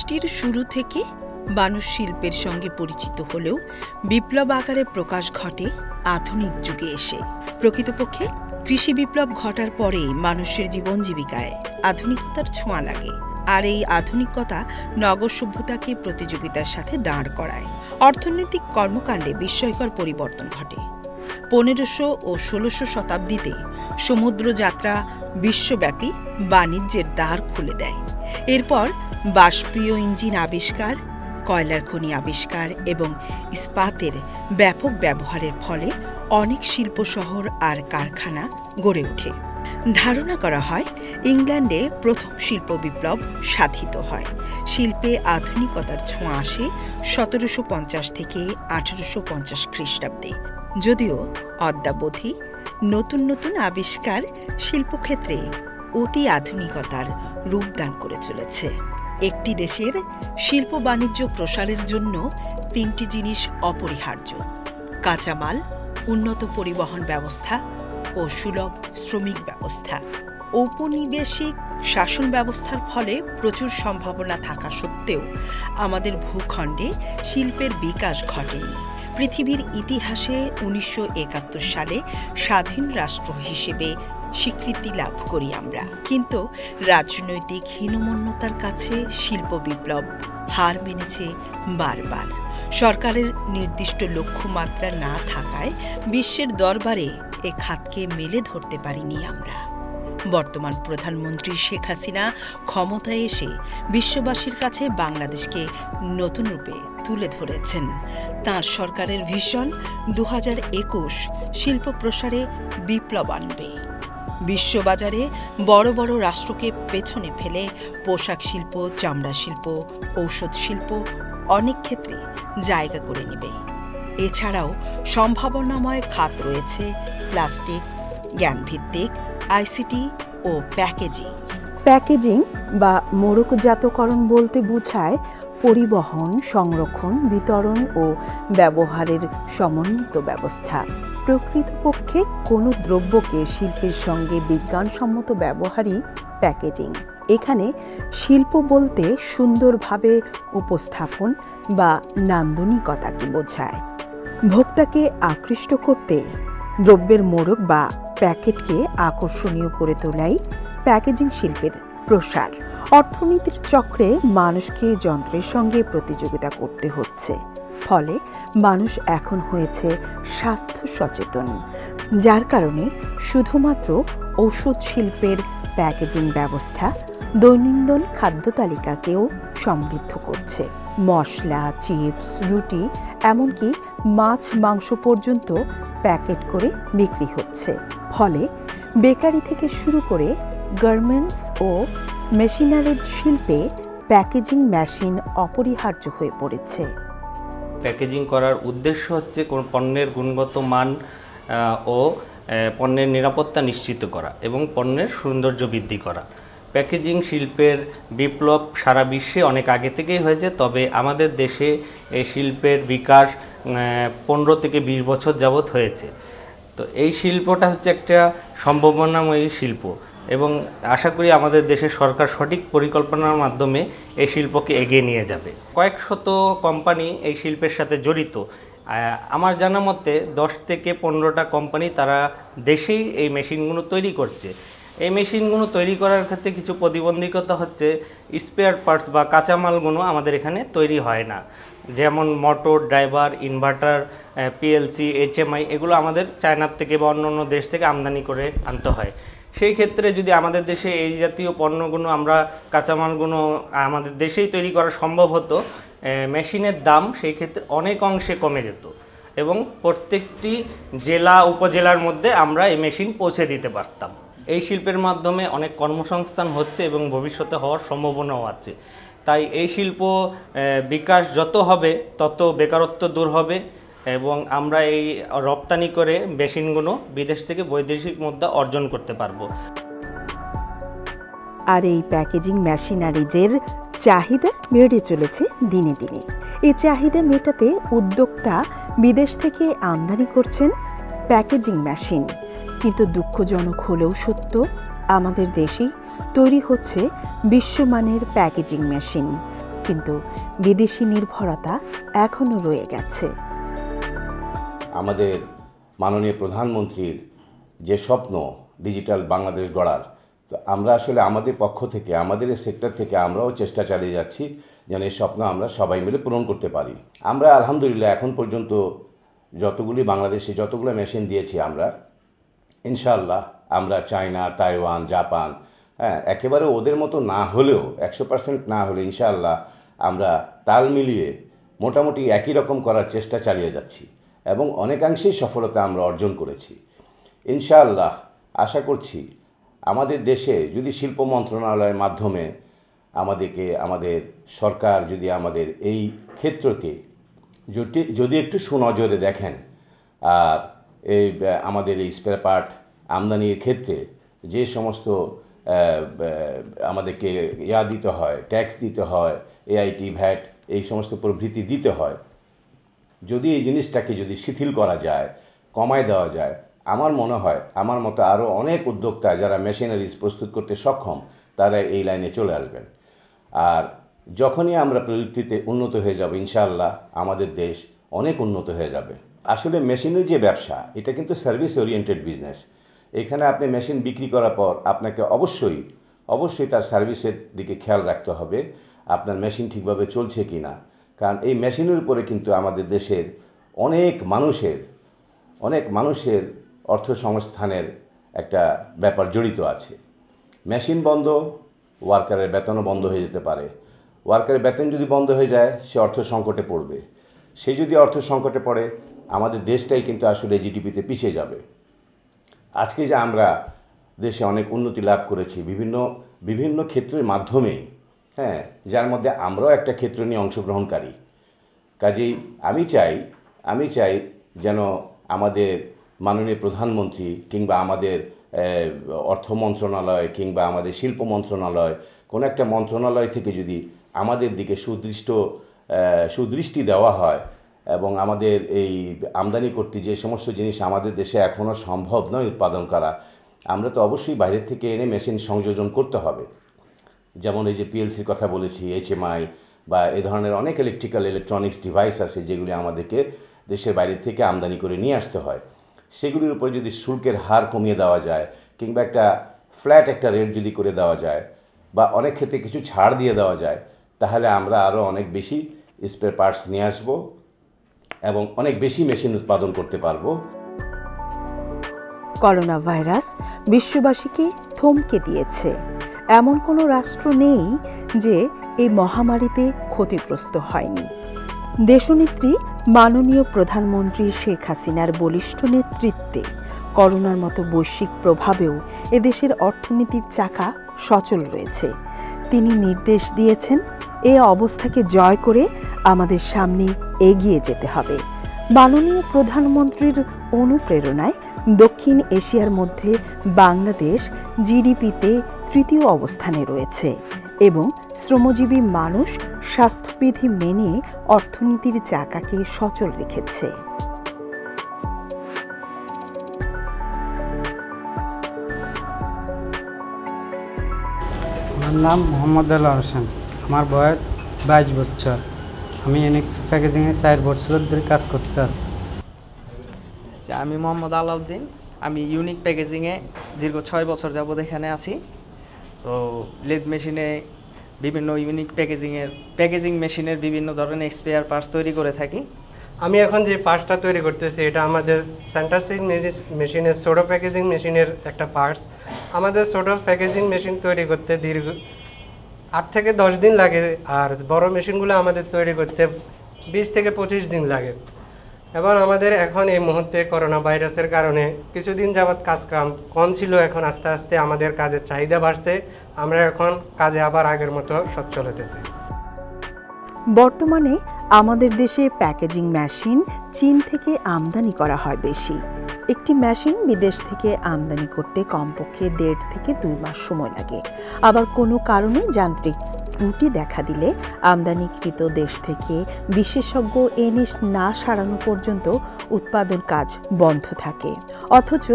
সৃষ্টির শুরু থেকে মানুষ শিল্পের সঙ্গে পরিচিত হলেও বিপ্লব আকারে প্রকাশ ঘটে আধুনিক যুগে এসে। প্রকৃতপক্ষে কৃষি বিপ্লব ঘটার পরে মানুষের জীবন জীবিকায় আধুনিকতার ছোঁয়া লাগে, আর এই আধুনিকতা নগর সভ্যতাকে প্রতিযোগিতার সাথে দাঁড় করায়। অর্থনৈতিক কর্মকাণ্ডে বিস্ময়কর পরিবর্তন ঘটে। 1500 ও 1600 শতাব্দীতে সমুদ্র যাত্রা বিশ্বব্যাপী বাণিজ্যের দ্বার খুলে দেয়। এরপর বাষ্পীয় ইঞ্জিন আবিষ্কার, কয়লার খনি আবিষ্কার এবং ইস্পাতের ব্যাপক ব্যবহারের ফলে অনেক শিল্প শহর আর কারখানা গড়ে ওঠে। ধারণা করা হয় ইংল্যান্ডে প্রথম শিল্প বিপ্লব সাধিত হয়। শিল্পে আধুনিকতার ছোঁয়া আসে 1750 থেকে 1850 খ্রিস্টাব্দে। যদিও অদ্যাবধি নতুন নতুন আবিষ্কার শিল্পক্ষেত্রে অতি আধুনিকতার রূপদান করে চলেছে। একটি দেশের শিল্প বাণিজ্য প্রসারের জন্য 3টি জিনিস অপরিহার্য: কাঁচামাল, উন্নত পরিবহন ব্যবস্থা ও সুলভ শ্রমিক ব্যবস্থা। ঔপনিবেশিক শাসন ব্যবস্থার ফলে প্রচুর সম্ভাবনা থাকা সত্ত্বেও আমাদের ভূখণ্ডে শিল্পের বিকাশ ঘটেনি। পৃথিবীর ইতিহাসে 1971 সালে স্বাধীন রাষ্ট্র হিসেবে স্বীকৃতি লাভ করি আমরা, কিন্তু রাজনৈতিক হীনমন্যতার কাছে শিল্প বিপ্লব হার মেনেছে বারবার। সরকারের নির্দিষ্ট লক্ষ্যমাত্রা না থাকায় বিশ্বের দরবারে এ খাতকে মেলে ধরতে পারিনি আমরা। বর্তমান প্রধানমন্ত্রী শেখ হাসিনা ক্ষমতায় এসে বিশ্ববাসীর কাছে বাংলাদেশকে নতুন রূপে তুলে ধরেছেন। তাঁর সরকারের ভিশন 2021 শিল্প প্রসারে বিপ্লব আনবে। বিশ্ববাজারে বড় বড় রাষ্ট্রকে পেছনে ফেলে পোশাক শিল্প, চামড়া শিল্প, ঔষধ শিল্প অনেক ক্ষেত্রে জায়গা করে নেবে। এছাড়াও সম্ভাবনাময় খাত রয়েছে প্লাস্টিক, জ্ঞানভিত্তিক, আইসিটি ও প্যাকেজিং। প্যাকেজিং বা মোড়কজাতকরণ বলতে বোঝায় পরিবহন, সংরক্ষণ, বিতরণ ও ব্যবহারের সমন্বিত ব্যবস্থা। প্রকৃতপক্ষে কোনো দ্রব্যকে শিল্পের সঙ্গে বিজ্ঞানসম্মত ব্যবহারই প্যাকেজিং। এখানে শিল্প বলতে সুন্দরভাবে উপস্থাপন বা নান্দনিকতাকে বোঝায়। ভোক্তাকে আকৃষ্ট করতে দ্রব্যের মোড়ক বা প্যাকেটকে আকর্ষণীয় করে তোলাই প্যাকেজিং শিল্পের প্রসার। অর্থনীতির চক্রে মানুষকে যন্ত্রের সঙ্গে প্রতিযোগিতা করতে হচ্ছে, ফলে মানুষ এখন হয়েছে স্বাস্থ্য সচেতন, যার কারণে শুধুমাত্র ঔষধ শিল্পের প্যাকেজিং ব্যবস্থা দৈনন্দিন খাদ্য তালিকাকেও সমৃদ্ধ করছে। মশলা, চিপস, রুটি, এমনকি মাছ, মাংস পর্যন্ত প্যাকেট করে বিক্রি হচ্ছে। ফলে বেকারি থেকে শুরু করে গার্মেন্টস ও মেশিনারি শিল্পে প্যাকেজিং মেশিন অপরিহার্য হয়ে পড়েছে। প্যাকেজিং করার উদ্দেশ্য হচ্ছে কোনো পণ্যের গুণগত মান ও পণ্যের নিরাপত্তা নিশ্চিত করা এবং পণ্যের সৌন্দর্য বৃদ্ধি করা। প্যাকেজিং শিল্পের বিপ্লব সারা বিশ্বে অনেক আগে থেকেই হয়েছে, তবে আমাদের দেশে এই শিল্পের বিকাশ 15 থেকে 20 বছর যাবৎ হয়েছে। তো এই শিল্পটা হচ্ছে একটা সম্ভাবনাময়ী শিল্প এবং আশা করি আমাদের দেশের সরকার সঠিক পরিকল্পনার মাধ্যমে এই শিল্পকে এগিয়ে নিয়ে যাবে। কয়েক শত কোম্পানি এই শিল্পের সাথে জড়িত। আমার জানা মতে 10 থেকে 15টা কোম্পানি তারা দেশেই এই মেশিনগুলো তৈরি করছে। এই মেশিনগুলো তৈরি করার ক্ষেত্রে কিছু প্রতিবন্ধকতা হচ্ছে, স্পেয়ার পার্টস বা কাঁচামালগুলো আমাদের এখানে তৈরি হয় না। যেমন motor, driver, inverter, PLC, HMI এগুলো আমাদের চায়নার থেকে বা অন্য অন্য দেশ থেকে আমদানি করে আনতে হয়। সেই ক্ষেত্রে যদি আমাদের দেশে এই জাতীয় পণ্যগুলো আমরা কাঁচামালগুলো আমাদের দেশেই তৈরি করা সম্ভব হতো, মেশিনের দাম সেই ক্ষেত্রে অনেক অংশে কমে যেত এবং প্রত্যেকটি জেলা উপজেলার মধ্যে আমরা এই মেশিন পৌঁছে দিতে পারতাম। এই শিল্পের মাধ্যমে অনেক কর্মসংস্থান হচ্ছে এবং ভবিষ্যতে হওয়ার সম্ভাবনাও আছে। তাই এই শিল্প বিকাশ যত হবে তত বেকারত্ব দূর হবে এবং আমরা এই রপ্তানি করে মেশিনগুলো বিদেশ থেকে বৈদেশিক মুদ্রা অর্জন করতে পারবো। আর এই প্যাকেজিং মেশিনারিজের চাহিদা বেড়ে চলেছে দিনে দিনে। এই চাহিদা মেটাতে উদ্যোক্তা বিদেশ থেকে আমদানি করছেন প্যাকেজিং মেশিন, কিন্তু দুঃখজনক হলেও সত্য, আমাদের দেশেই তৈরি হচ্ছে বিশ্বমানের প্যাকেজিং মেশিন। কিন্তু বিদেশি নির্ভরতা এখনও রয়ে গেছে। আমাদের মাননীয় প্রধানমন্ত্রীর যে স্বপ্ন ডিজিটাল বাংলাদেশ গড়ার, তো আমরা আসলে আমাদের পক্ষ থেকে, আমাদের এই সেক্টর থেকে আমরাও চেষ্টা চালিয়ে যাচ্ছি যেন এই স্বপ্ন আমরা সবাই মিলে পূরণ করতে পারি। আমরা আলহামদুলিল্লাহ এখন পর্যন্ত বাংলাদেশে যতগুলো মেশিন দিয়েছি আমরা, ইনশাআল্লাহ আমরা চায়না, তাইওয়ান, জাপান, একেবারে ওদের মতো না হলেও 100% না হলে ইনশাআল্লাহ আমরা তাল মিলিয়ে মোটামুটি একই রকম করার চেষ্টা চালিয়ে যাচ্ছি এবং অনেকাংশেই সফলতা আমরা অর্জন করেছি। ইনশাআল্লাহ আশা করছি আমাদের দেশে যদি শিল্প মন্ত্রণালয়ের মাধ্যমে আমাদের সরকার যদি আমাদের এই ক্ষেত্রকে যদি একটু সুনজরে দেখেন, আর আমাদের এই স্পেয়ার পার্ট আমদানির ক্ষেত্রে যে সমস্ত আমাদেরকে দিতে হয়, ট্যাক্স দিতে হয়, এআইটি, ভ্যাট, এই সমস্ত প্রভৃতি দিতে হয়, যদি এই জিনিসটাকে যদি শিথিল করা যায়, কমায় দেওয়া যায়, আমার মনে হয় আমার মতো আরও অনেক উদ্যোক্তা যারা মেশিনারিজ প্রস্তুত করতে সক্ষম তারা এই লাইনে চলে আসবেন। আর যখনই আমরা প্রযুক্তিতে উন্নত হয়ে যাব ইনশাআল্লাহ আমাদের দেশ অনেক উন্নত হয়ে যাবে। আসলে মেশিনের যে ব্যবসা, এটা কিন্তু সার্ভিস ওরিয়েন্টেড বিজনেস। এখানে আপনি মেশিন বিক্রি করার পর আপনাকে অবশ্যই তার সার্ভিসের দিকে খেয়াল রাখতে হবে, আপনার মেশিন ঠিকভাবে চলছে কি না। কারণ এই মেশিনের উপরে কিন্তু আমাদের দেশের অনেক মানুষের অর্থসংস্থানের একটা ব্যাপার জড়িত আছে। মেশিন বন্ধ, ওয়ার্কারের বেতনও বন্ধ হয়ে যেতে পারে। ওয়ার্কারের বেতন যদি বন্ধ হয়ে যায়, সে অর্থ সংকটে পড়বে। সে যদি অর্থ সংকটে পড়ে, আমাদের দেশটাই কিন্তু আসলে জিডিপিতে পিছিয়ে যাবে। আজকে যে আমরা দেশে অনেক উন্নতি লাভ করেছি বিভিন্ন ক্ষেত্রের মাধ্যমে, যার মধ্যে আমরাও একটা ক্ষেত্র নিয়ে অংশগ্রহণকারী। কাজেই আমি চাই যেন আমাদের মাননীয় প্রধানমন্ত্রী কিংবা আমাদের অর্থ মন্ত্রণালয় কিংবা আমাদের শিল্প মন্ত্রণালয়, কোনো একটা মন্ত্রণালয় থেকে যদি আমাদের দিকে সুদৃষ্টি দেওয়া হয় এবং আমাদের এই আমদানি করতে যে সমস্ত জিনিস আমাদের দেশে এখনও সম্ভব নয় উৎপাদন করা, আমরা তো অবশ্যই বাইরের থেকে এনে মেশিন সংযোজন করতে হবে। যেমন এই যে পিএলসির কথা বলেছি, HMI বা এ ধরনের অনেক ইলেকট্রনিক্স ডিভাইস আছে যেগুলি আমাদেরকে দেশের বাইরে থেকে আমদানি করে নিয়ে আসতে হয়। সেগুলির উপরে যদি শুল্কের হার কমিয়ে দেওয়া যায় কিংবা একটা ফ্ল্যাট একটা রেট যদি করে দেওয়া যায় বা অনেক ক্ষেত্রে কিছু ছাড় দিয়ে দেওয়া যায়, তাহলে আমরা আরও অনেক বেশি স্পেয়ার পার্টস নিয়ে আসব এবং অনেক বেশি মেশিন উৎপাদন করতে পারব। করোনা ভাইরাস বিশ্ববাসীকে থমকে দিয়েছে। এমন কোনো রাষ্ট্র নেই যে এই মহামারীতে ক্ষতিগ্রস্ত হয়নি। দেশনেত্রী মাননীয় প্রধানমন্ত্রী শেখ হাসিনার বলিষ্ঠ নেতৃত্বে করোনার মতো বৈশ্বিক প্রভাবেও এদেশের অর্থনীতির চাকা সচল রয়েছে। তিনি নির্দেশ দিয়েছেন, এ অবস্থাকে জয় করে আমাদের সামনে এগিয়ে যেতে হবে। মাননীয় প্রধানমন্ত্রীর অনুপ্রেরণায় দক্ষিণ এশিয়ার মধ্যে বাংলাদেশ জিডিপিতে তৃতীয় অবস্থানে রয়েছে এবং শ্রমজীবী মানুষ স্বাস্থ্যবিধি মেনে অর্থনীতির চাকাকে সচল রেখেছে। আমার নাম মোহাম্মদ আল হোসেন, আমার বয়স 22 বছর। আমি ইউনিক প্যাকেজিংয়ে 4 বছর ধরে কাজ করতে আছি। আমি মোহাম্মদ আলাউদ্দিন, আমি ইউনিক প্যাকেজিংয়ে দীর্ঘ 6 বছর যাবৎ এখানে আছি। তো লেদ মেশিনে বিভিন্ন ইউনিক প্যাকেজিং মেশিনের বিভিন্ন ধরনের স্পেয়ার পার্টস তৈরি করে থাকি। আমি এখন যে পার্টসটা তৈরি করতেছি এটা আমাদের সেন্টার সিট মেশিনের সোডো প্যাকেজিং মেশিনের একটা পার্টস। আমাদের সোডো প্যাকেজিং মেশিন তৈরি করতে দীর্ঘ 8 থেকে 10 দিন লাগে, আর বড় মেশিনগুলো আমাদের তৈরি করতে 20 থেকে 25 দিন লাগে। এবং আমাদের এখন এই মুহূর্তে করোনা ভাইরাসের কারণে কিছুদিন যাবৎ কাজ কম ছিল, এখন আস্তে আস্তে আমাদের কাজের চাহিদা বাড়ছে। আমরা এখন কাজে আবার আগের মতো সচ্ছল হতেছি। বর্তমানে আমাদের দেশে প্যাকেজিং মেশিন চীন থেকে আমদানি করা হয় বেশি। একটি মেশিন বিদেশ থেকে আমদানি করতে কমপক্ষে 1.5 থেকে 2 মাস সময় লাগে। আবার কোনো কারণে যান্ত্রিক ত্রুটি দেখা দিলে আমদানিকৃত দেশ থেকে বিশেষজ্ঞ এনে না সারানো পর্যন্ত উৎপাদন কাজ বন্ধ থাকে। অথচ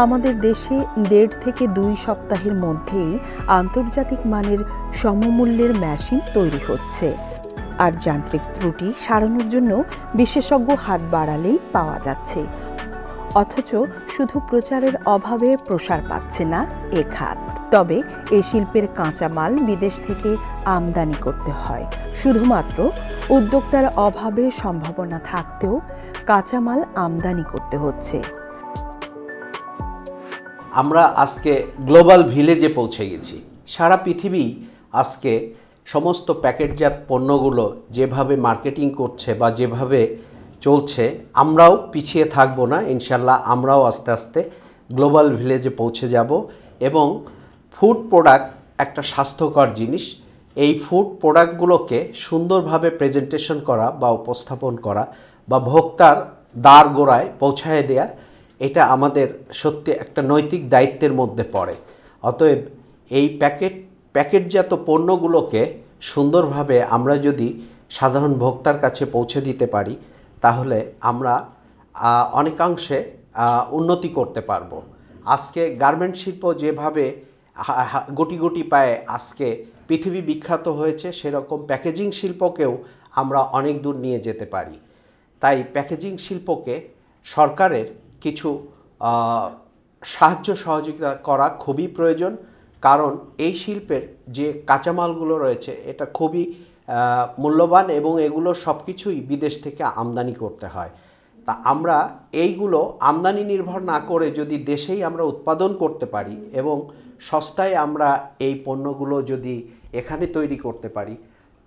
আমাদের দেশে 1.5 থেকে 2 সপ্তাহের মধ্যেই আন্তর্জাতিক মানের সমমূল্যের মেশিন তৈরি হচ্ছে। আর যান্ত্রিক ত্রুটি সারানোর জন্য বিশেষজ্ঞ হাত বাড়ালেই পাওয়া যাচ্ছে। অথচ শুধু প্রচারের অভাবে প্রসার পাচ্ছে না এ খাত। তবে এই শিল্পের কাঁচামাল বিদেশ থেকে আমদানি করতে হয়। শুধুমাত্র উদ্যোক্তার অভাবে সম্ভাবনা থাকতেও কাঁচামাল আমদানি করতে হচ্ছে। আমরা আজকে গ্লোবাল ভিলেজে পৌঁছে গেছি। সারা পৃথিবী আজকে সমস্ত প্যাকেটজাত পণ্যগুলো যেভাবে মার্কেটিং করছে বা যেভাবে চলছে, আমরাও পিছিয়ে থাকবো না। ইনশাল্লাহ আমরাও আস্তে আস্তে গ্লোবাল ভিলেজে পৌঁছে যাব। এবং ফুড প্রোডাক্ট একটা স্বাস্থ্যকর জিনিস। এই ফুড প্রোডাক্টগুলোকে সুন্দরভাবে প্রেজেন্টেশন করা বা উপস্থাপন করা বা ভোক্তার দ্বার গোড়ায় পৌঁছায় দেয়া, এটা আমাদের সত্যি একটা নৈতিক দায়িত্বের মধ্যে পড়ে। অতএব এই প্যাকেটজাত পণ্যগুলোকে সুন্দরভাবে আমরা যদি সাধারণ ভোক্তার কাছে পৌঁছে দিতে পারি, তাহলে আমরা অনেকাংশে উন্নতি করতে পারবো। আজকে গার্মেন্ট শিল্প যেভাবে গুটি গুটি পায়ে আজকে পৃথিবী বিখ্যাত হয়েছে, সেরকম প্যাকেজিং শিল্পকেও আমরা অনেক দূর নিয়ে যেতে পারি। তাই প্যাকেজিং শিল্পকে সরকারের কিছু সাহায্য সহযোগিতা করা খুবই প্রয়োজন। কারণ এই শিল্পের যে কাঁচামালগুলো রয়েছে এটা খুবই মূল্যবান এবং এগুলো সব কিছুই বিদেশ থেকে আমদানি করতে হয়। তা আমরা এইগুলো আমদানি নির্ভর না করে যদি দেশেই আমরা উৎপাদন করতে পারি এবং সস্তায় আমরা এই পণ্যগুলো যদি এখানে তৈরি করতে পারি,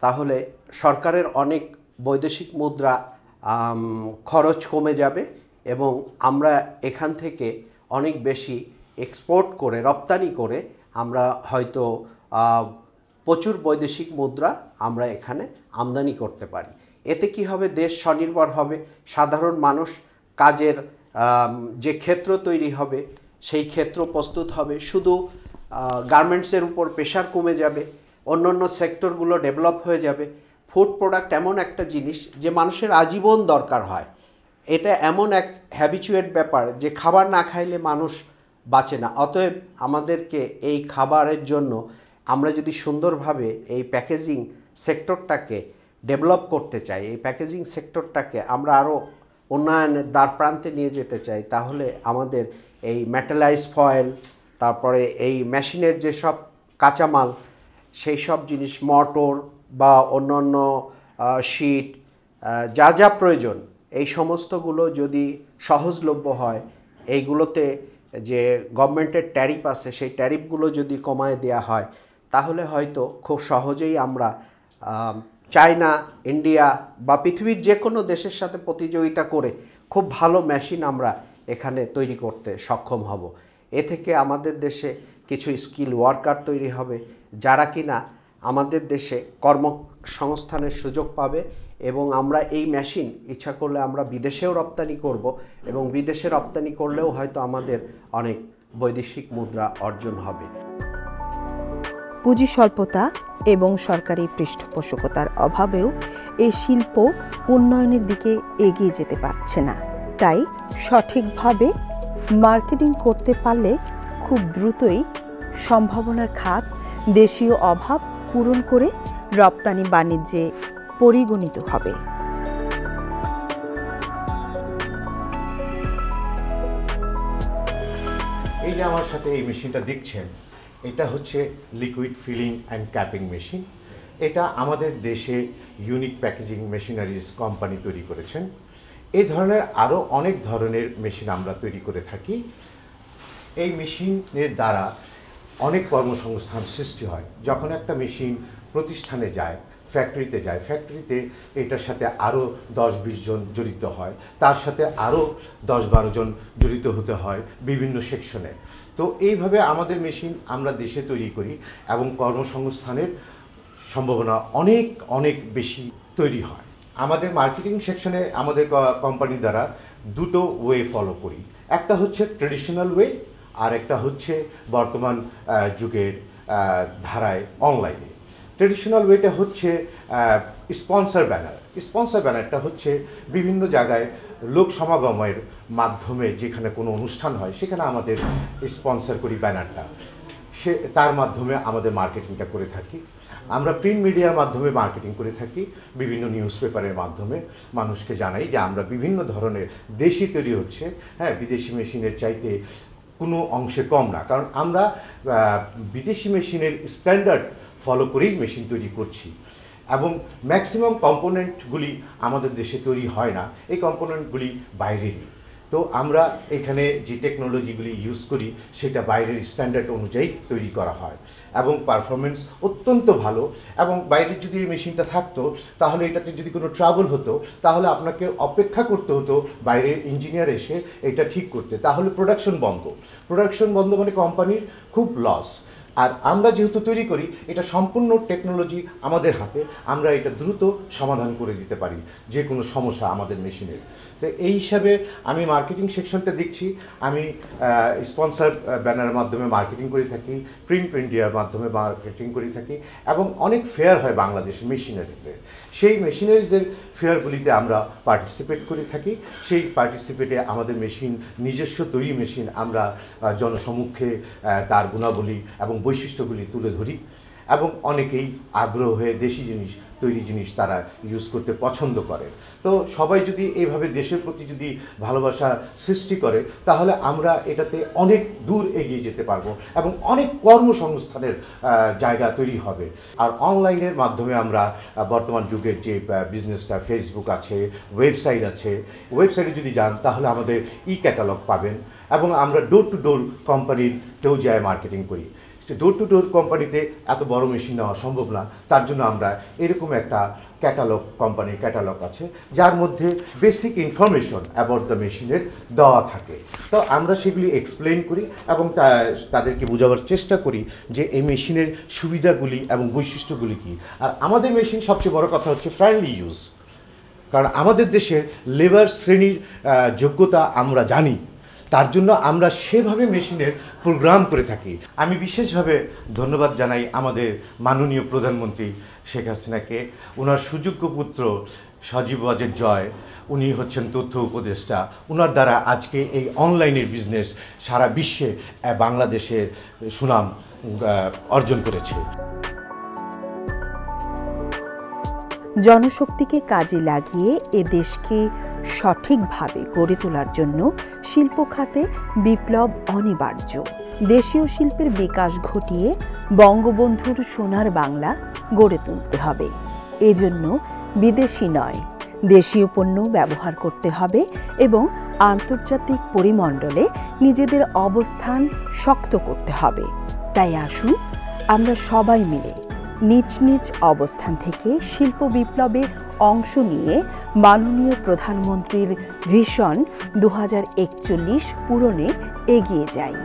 তাহলে সরকারের অনেক বৈদেশিক মুদ্রা খরচ কমে যাবে এবং আমরা এখান থেকে অনেক বেশি এক্সপোর্ট করে রপ্তানি করে আমরা হয়তো প্রচুর বৈদেশিক মুদ্রা আমরা এখানে আমদানি করতে পারি। এতে কি হবে? দেশ স্বনির্ভর হবে। সাধারণ মানুষ কাজের যে ক্ষেত্র তৈরি হবে সেই ক্ষেত্র প্রস্তুত হবে। শুধু গার্মেন্টসের উপর প্রেশার কমে যাবে, অন্যান্য সেক্টরগুলো ডেভেলপ হয়ে যাবে। ফুড প্রোডাক্ট এমন একটা জিনিস যে মানুষের আজীবন দরকার হয়। এটা এমন এক হ্যাবিচুয়েট ব্যাপার যে খাবার না খাইলে মানুষ বাঁচে না। অতএব আমাদেরকে এই খাবারের জন্য আমরা যদি সুন্দরভাবে এই প্যাকেজিং সেক্টরটাকে ডেভেলপ করতে চাই, এই প্যাকেজিং সেক্টরটাকে আমরা আরও উন্নয়নের দ্বার প্রান্তে নিয়ে যেতে চাই, তাহলে আমাদের এই মেটালাইজ ফয়েল, তারপরে এই মেশিনের যেসব কাঁচামাল, সেই সব জিনিস মোটর বা অন্যান্য শিট যা যা প্রয়োজন, এই সমস্তগুলো যদি সহজলভ্য হয়, এইগুলোতে যে গভর্নমেন্টের ট্যারিফ আছে সেই ট্যারিফগুলো যদি কমায় দেওয়া হয়, তাহলে হয়তো খুব সহজেই আমরা চায়না, ইন্ডিয়া বা পৃথিবীর যে কোনো দেশের সাথে প্রতিযোগিতা করে খুব ভালো মেশিন আমরা এখানে তৈরি করতে সক্ষম হব। এ থেকে আমাদের দেশে কিছু স্কিল ওয়ার্কার তৈরি হবে, যারা কিনা আমাদের দেশে কর্মসংস্থানের সুযোগ পাবে এবং আমরা এই মেশিন ইচ্ছা করলে আমরা বিদেশেও রপ্তানি করব এবং বিদেশে রপ্তানি করলেও হয়তো আমাদের অনেক বৈদেশিক মুদ্রা অর্জন হবে। পুঁজি স্বল্পতা এবং সরকারি পৃষ্ঠপোষকতার অভাবেও এই শিল্প উন্নয়নের দিকে এগিয়ে যেতে পারছে না। তাই সঠিকভাবে মার্কেটিং করতে পারলে খুব দ্রুতই সম্ভাবনার খাত দেশীয় অভাব পূরণ করে রপ্তানি বাণিজ্যে পরিগণিত হবে। এই যে আমার সাথে এই মেশিনটা দেখছেন, এটা হচ্ছে liquid feeling and capping machine. এটা আমাদের দেশে ইউনিক প্যাকেজিং মেশিনারিজ কোম্পানি তৈরি করেছেন। এই ধরনের আরও অনেক ধরনের মেশিন আমরা তৈরি করে থাকি। এই মেশিনের দ্বারা অনেক কর্মসংস্থান সৃষ্টি হয়। যখন একটা মেশিন প্রতিষ্ঠানে যায়, ফ্যাক্টরিতে যায়, ফ্যাক্টরিতে এটার সাথে আরও 10-20 জন জড়িত হয়, তার সাথে আরও 10-12 জন জড়িত হতে হয় বিভিন্ন সেকশনে। তো এইভাবে আমাদের মেশিন আমরা দেশে তৈরি করি এবং কর্মসংস্থানের সম্ভাবনা অনেক অনেক বেশি তৈরি হয়। আমাদের মার্কেটিং সেকশনে আমাদের কোম্পানি দ্বারা দুটো ওয়ে ফলো করি। একটা হচ্ছে ট্রেডিশনাল ওয়ে, আর একটা হচ্ছে বর্তমান যুগের ধারায় অনলাইনে। ট্রেডিশনাল ওয়েটা হচ্ছে স্পন্সর ব্যানার। স্পন্সর ব্যানারটা হচ্ছে বিভিন্ন জায়গায় লোক সমাগমের মাধ্যমে যেখানে কোনো অনুষ্ঠান হয় সেখানে আমাদের স্পন্সর করি ব্যানারটা, তার মাধ্যমে আমাদের মার্কেটিংটা করে থাকি। আমরা প্রিন্ট মিডিয়ার মাধ্যমে মার্কেটিং করে থাকি, বিভিন্ন নিউজ পেপারের মাধ্যমে মানুষকে জানাই যে আমরা বিভিন্ন ধরনের দেশি তৈরি হচ্ছে, হ্যাঁ, বিদেশি মেশিনের চাইতে কোনো অংশে কম না, কারণ আমরা বিদেশি মেশিনের স্ট্যান্ডার্ড ফলো করেই মেশিন তৈরি করছি এবং ম্যাক্সিমাম কম্পোনেন্টগুলি আমাদের দেশে তৈরি হয় না, এই কম্পোনেন্টগুলি বাইরেরই। তো আমরা এখানে যে টেকনোলজিগুলি ইউজ করি সেটা বাইরের স্ট্যান্ডার্ড অনুযায়ী তৈরি করা হয় এবং পারফরমেন্স অত্যন্ত ভালো। এবং বাইরের যদি এই মেশিনটা থাকতো তাহলে এটাতে যদি কোনো ট্রাবল হতো তাহলে আপনাকে অপেক্ষা করতে হতো বাইরের ইঞ্জিনিয়ার এসে এটা ঠিক করতে, তাহলে প্রোডাকশন বন্ধ মানে কোম্পানির খুব লস। আর আমরা যেহেতু তৈরি করি এটা সম্পূর্ণ টেকনোলজি আমাদের হাতে, আমরা এটা দ্রুত সমাধান করে দিতে পারি যে কোনো সমস্যা আমাদের মেশিনের। তো এই হিসাবে আমি মার্কেটিং সেকশনটা দেখছি, আমি স্পন্সর ব্যানারের মাধ্যমে মার্কেটিং করে থাকি, প্রিন্ট ইন্ডিয়ার মাধ্যমে মার্কেটিং করে থাকি এবং অনেক ফেয়ার হয় বাংলাদেশে মেশিনারিজের, সেই মেশিনারিজের ফেয়ারগুলিতে আমরা পার্টিসিপেট করে থাকি। সেই পার্টিসিপেটে আমাদের মেশিন, নিজস্ব তৈরি মেশিন আমরা জনসমক্ষে তার গুণাবলী এবং বৈশিষ্ট্যগুলি তুলে ধরি এবং অনেকেই আগ্রহ হয়ে দেশি জিনিস, তৈরি জিনিস তারা ইউজ করতে পছন্দ করে। তো সবাই যদি এইভাবে দেশের প্রতি যদি ভালোবাসা সৃষ্টি করে তাহলে আমরা এটাতে অনেক দূর এগিয়ে যেতে পারবো এবং অনেক কর্মসংস্থানের জায়গা তৈরি হবে। আর অনলাইনের মাধ্যমে আমরা বর্তমান যুগের যে বিজনেসটা, ফেসবুক আছে, ওয়েবসাইট আছে, ওয়েবসাইটে যদি যান তাহলে আমাদের ক্যাটালগ পাবেন এবং আমরা ডোর টু ডোর কোম্পানিতেও যায় মার্কেটিং করি। ডোর টু ডোর কোম্পানিতে এত বড় মেশিন নেওয়া সম্ভব না, তার জন্য আমরা এরকম একটা কোম্পানির ক্যাটালগ আছে যার মধ্যে বেসিক ইনফরমেশন অ্যাবাউট দ্য মেশিনের দেওয়া থাকে। তো আমরা সেগুলি এক্সপ্লেন করি এবং তাদেরকে বোঝাবার চেষ্টা করি যে এই মেশিনের সুবিধাগুলি এবং বৈশিষ্ট্যগুলি কী। আর আমাদের মেশিন সবচেয়ে বড় কথা হচ্ছে ফ্রেন্ডলি ইউজ, কারণ আমাদের দেশের লেবার শ্রেণীর যোগ্যতা আমরা জানি, তার জন্য আমরা সেভাবে মেশিনের প্রোগ্রাম করে থাকি। আমি বিশেষভাবে ধন্যবাদ জানাই আমাদের মাননীয় প্রধানমন্ত্রী শেখ হাসিনাকে, ওনার সুযোগ্য পুত্র সজীব ওয়াজেদ জয়, উনি হচ্ছেন তথ্য উপদেষ্টা, ওনার দ্বারা আজকে এই অনলাইনের বিজনেস সারা বিশ্বে বাংলাদেশের সুনাম অর্জন করেছে। জনশক্তিকে কাজে লাগিয়ে এ দেশকে সঠিকভাবে গড়ে তোলার জন্য শিল্প খাতে বিপ্লব অনিবার্য। দেশীয় শিল্পের বিকাশ ঘটিয়ে বঙ্গবন্ধুর সোনার বাংলা গড়ে তুলতে হবে। এজন্য বিদেশি নয়, দেশীয় পণ্য ব্যবহার করতে হবে এবং আন্তর্জাতিক পরিমণ্ডলে নিজেদের অবস্থান শক্ত করতে হবে। তাই আসুন আমরা সবাই মিলে নিজ নিজ অবস্থান থেকে শিল্প বিপ্লবে অংশ নিয়ে মাননীয় প্রধানমন্ত্রীর ভিশন 2041 পূরণে এগিয়ে যাই।